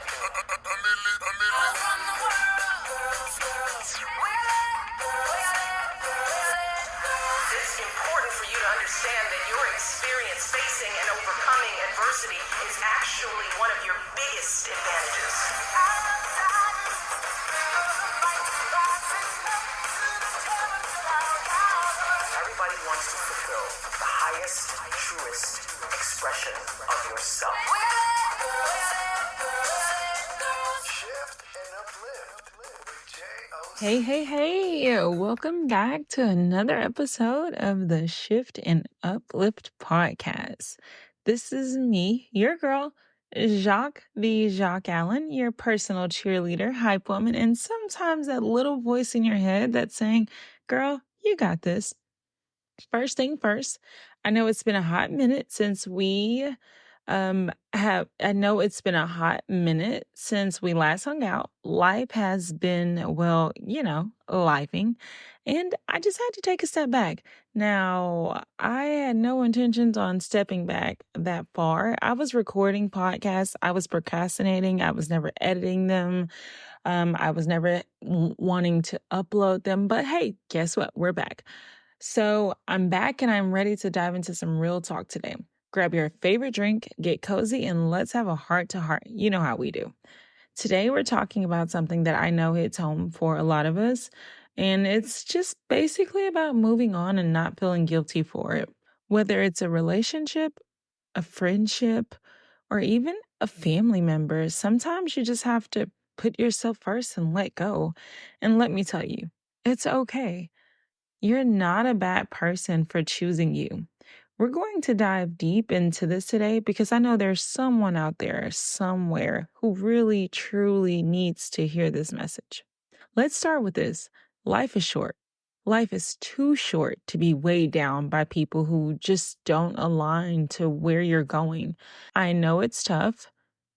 It's important for you to understand that your experience facing and overcoming adversity is actually one of your biggest advantages. Everybody wants to fulfill the highest, truest expression of yourself. Shift and Uplift with Jacque. Hey. Welcome back to another episode of the Shift and Uplift podcast. This is me, your girl, Jacque, the Jacque Allen, your personal cheerleader, hype woman, and sometimes that little voice in your head that's saying, girl, you got this. First thing first, I know it's been a hot minute since we last hung out. Life has been, lifing. And I just had to take a step back. Now, I had no intentions on stepping back that far. I was recording podcasts. I was procrastinating. I was never editing them. I was never wanting to upload them. But hey, guess what? We're back. So I'm back and I'm ready to dive into some real talk today. Grab your favorite drink, get cozy, and let's have a heart-to-heart. You know how we do. Today, we're talking about something that I know hits home for a lot of us, and it's just basically about moving on and not feeling guilty for it. Whether it's a relationship, a friendship, or even a family member, sometimes you just have to put yourself first and let go. And let me tell you, it's okay. You're not a bad person for choosing you. We're going to dive deep into this today because I know there's someone out there somewhere who really, truly needs to hear this message. Let's start with this. Life is short. Life is too short to be weighed down by people who just don't align to where you're going. I know it's tough.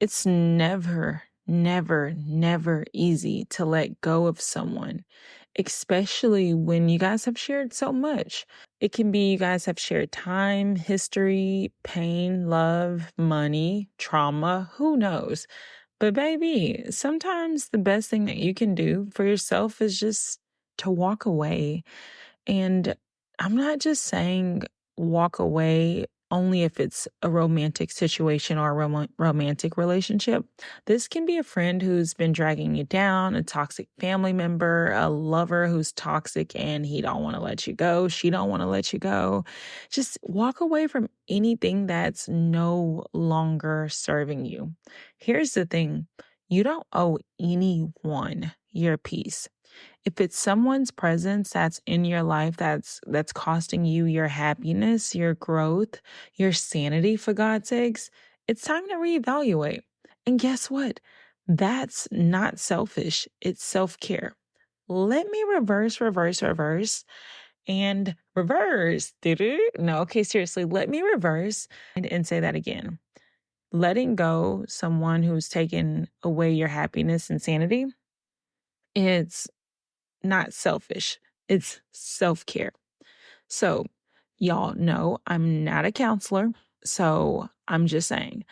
It's never easy to let go of someone, especially when you guys have shared so much. It can be you guys have shared time, history, pain, love, money, trauma, who knows? But baby, sometimes the best thing that you can do for yourself is just to walk away. And I'm not just saying walk away only if it's a romantic situation or a romantic relationship. This can be a friend who's been dragging you down, a toxic family member, a lover who's toxic and he don't want to let you go, she don't want to let you go. Just walk away from anything that's no longer serving you. Here's the thing. You don't owe anyone your peace. If it's someone's presence that's in your life that's costing you your happiness, your growth, your sanity, for God's sakes, it's time to reevaluate. And guess what? That's not selfish. It's self-care. Let me reverse, and reverse. No, okay, seriously, let me reverse and say that again. Letting go someone who's taken away your happiness and sanity, it's not selfish. It's self-care. So y'all know I'm not a counselor. So I'm just saying,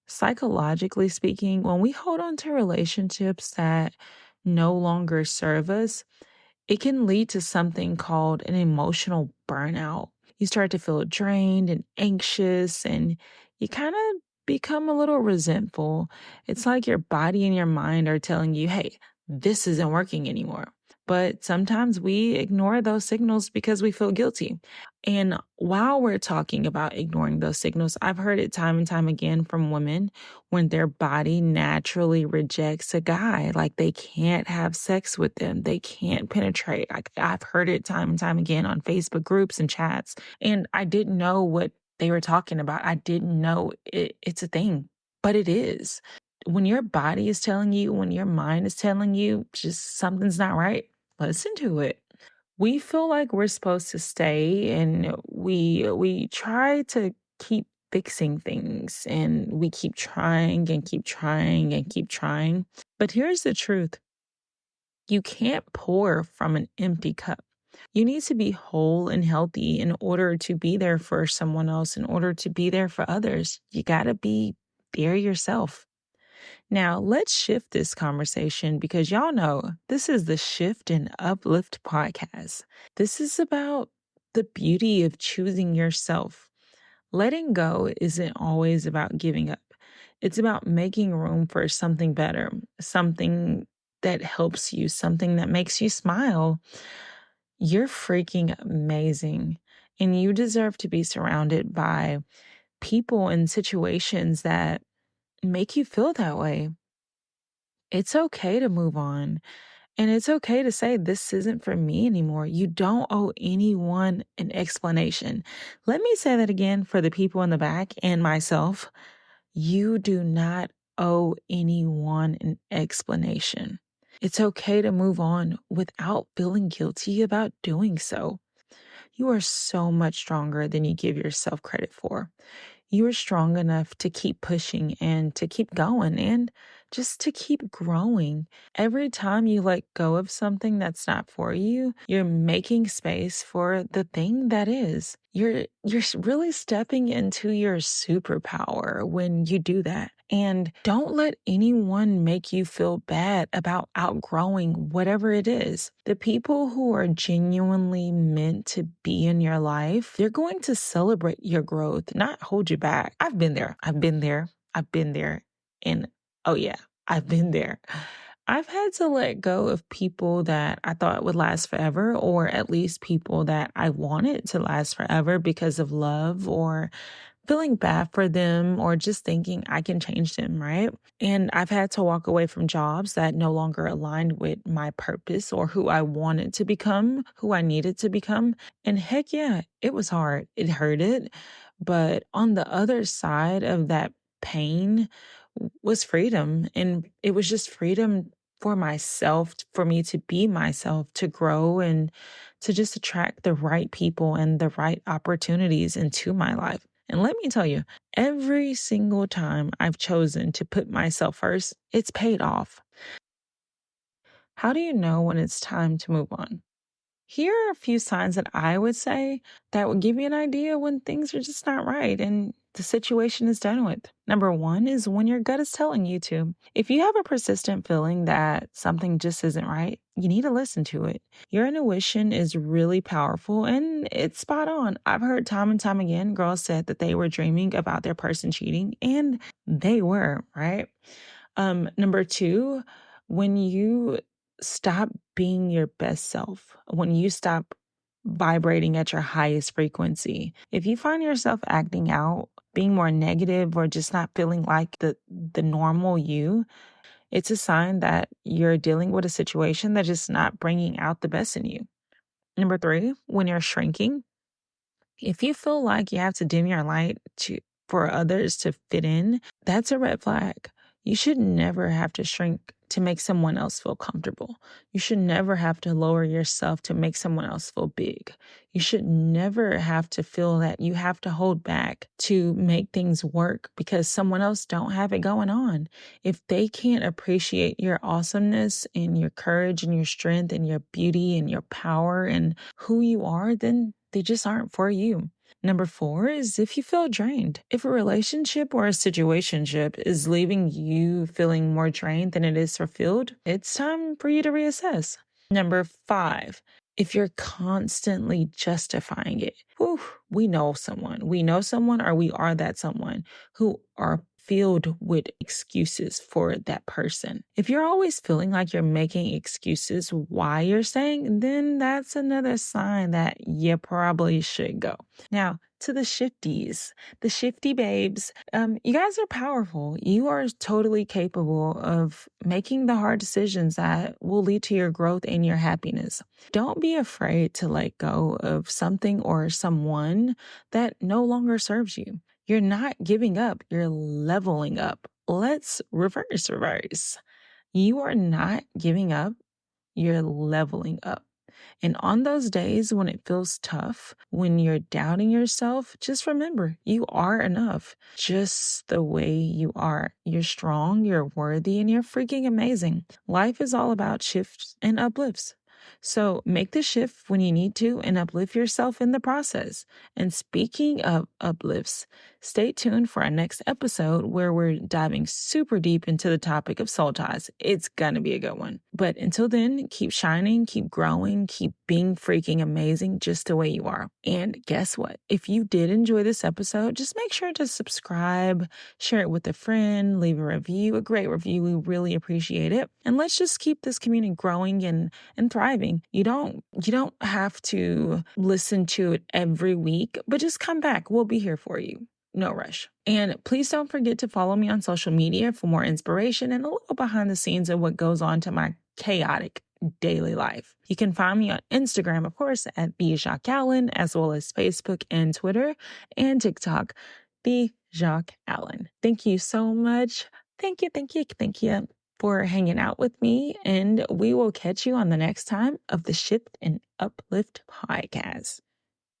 psychologically speaking, when we hold on to relationships that no longer serve us, it can lead to something called an emotional burnout. You start to feel drained and anxious, and you kind of become a little resentful. It's like your body and your mind are telling you, hey, this isn't working anymore. But sometimes we ignore those signals because we feel guilty. And while we're talking about ignoring those signals, I've heard it time and time again from women when their body naturally rejects a guy, like they can't have sex with them, they can't penetrate. I've heard it time and time again on Facebook groups and chats, and I didn't know what they were talking about. I didn't know it's a thing, but it is. When your body is telling you, when your mind is telling you, just something's not right, listen to it. We feel like we're supposed to stay, and we try to keep fixing things, and we keep trying and keep trying and keep trying. But here's the truth. You can't pour from an empty cup. You need to be whole and healthy in order to be there for someone else, in order to be there for others. You got to be there yourself. Now, let's shift this conversation because y'all know this is the Shift and Uplift podcast. This is about the beauty of choosing yourself. Letting go isn't always about giving up. It's about making room for something better, something that helps you, something that makes you smile. You're freaking amazing, and you deserve to be surrounded by people and situations that make you feel that way. It's okay to move on. And it's okay to say, this isn't for me anymore. You don't owe anyone an explanation. Let me say that again for the people in the back and myself. You do not owe anyone an explanation. It's okay to move on without feeling guilty about doing so. You are so much stronger than you give yourself credit for. You are strong enough to keep pushing and to keep going and just to keep growing. Every time you let go of something that's not for you, you're making space for the thing that is. You're really stepping into your superpower when you do that. And don't let anyone make you feel bad about outgrowing whatever it is. The people who are genuinely meant to be in your life, they're going to celebrate your growth, not hold you back. I've been there. And oh yeah, I've been there. I've had to let go of people that I thought would last forever, or at least people that I wanted to last forever because of love or feeling bad for them or just thinking I can change them, right? And I've had to walk away from jobs that no longer aligned with my purpose or who I wanted to become, who I needed to become. And heck yeah, it was hard. It hurted. But on the other side of that pain was freedom. And it was just freedom for myself, for me to be myself, to grow and to just attract the right people and the right opportunities into my life. And let me tell you, every single time I've chosen to put myself first, it's paid off. How do you know when it's time to move on? Here are a few signs that I would say that would give you an idea when things are just not right and the situation is done with. Number one is when your gut is telling you to. If you have a persistent feeling that something just isn't right, you need to listen to it. Your intuition is really powerful and it's spot on. I've heard time and time again, girls said that they were dreaming about their person cheating, and they were, right? Number two, when you stop being your best self, when you stop vibrating at your highest frequency, if you find yourself acting out, being more negative, or just not feeling like the normal you, it's a sign that you're dealing with a situation that's just not bringing out the best in you. Number three, when you're shrinking, if you feel like you have to dim your light for others to fit in, that's a red flag. You should never have to shrink to make someone else feel comfortable. You should never have to lower yourself to make someone else feel big. You should never have to feel that you have to hold back to make things work because someone else don't have it going on. If they can't appreciate your awesomeness and your courage and your strength and your beauty and your power and who you are, then they just aren't for you. Number four is if you feel drained. If a relationship or a situationship is leaving you feeling more drained than it is fulfilled, it's time for you to reassess. Number five, if you're constantly justifying it. Whew, we know someone or we are that someone who are filled with excuses for that person. If you're always feeling like you're making excuses why you're staying, then that's another sign that you probably should go. Now, to the shifties, the shifty babes, you guys are powerful. You are totally capable of making the hard decisions that will lead to your growth and your happiness. Don't be afraid to let go of something or someone that no longer serves you. You're not giving up, you're leveling up. Let's reverse. You are not giving up, you're leveling up. And on those days when it feels tough, when you're doubting yourself, just remember you are enough just the way you are. You're strong, you're worthy, and you're freaking amazing. Life is all about shifts and uplifts. So make the shift when you need to and uplift yourself in the process. And speaking of uplifts, Stay tuned for our next episode where we're diving super deep into the topic of soul ties. It's gonna be a good one. But until then, keep shining, keep growing, keep being freaking amazing just the way you are. And guess what? If you did enjoy this episode, just make sure to subscribe, share it with a friend, leave a review, a great review. We really appreciate it. And let's just keep this community growing and thriving. You don't have to listen to it every week, but just come back. We'll be here for you. No rush. And please don't forget to follow me on social media for more inspiration and a little behind the scenes of what goes on to my chaotic daily life. You can find me on Instagram, of course, at the Jacque Allen, as well as Facebook and Twitter and TikTok, the Jacque Allen. Thank you so much. Thank you for hanging out with me, and we will catch you on the next time of the Shift and Uplift podcast.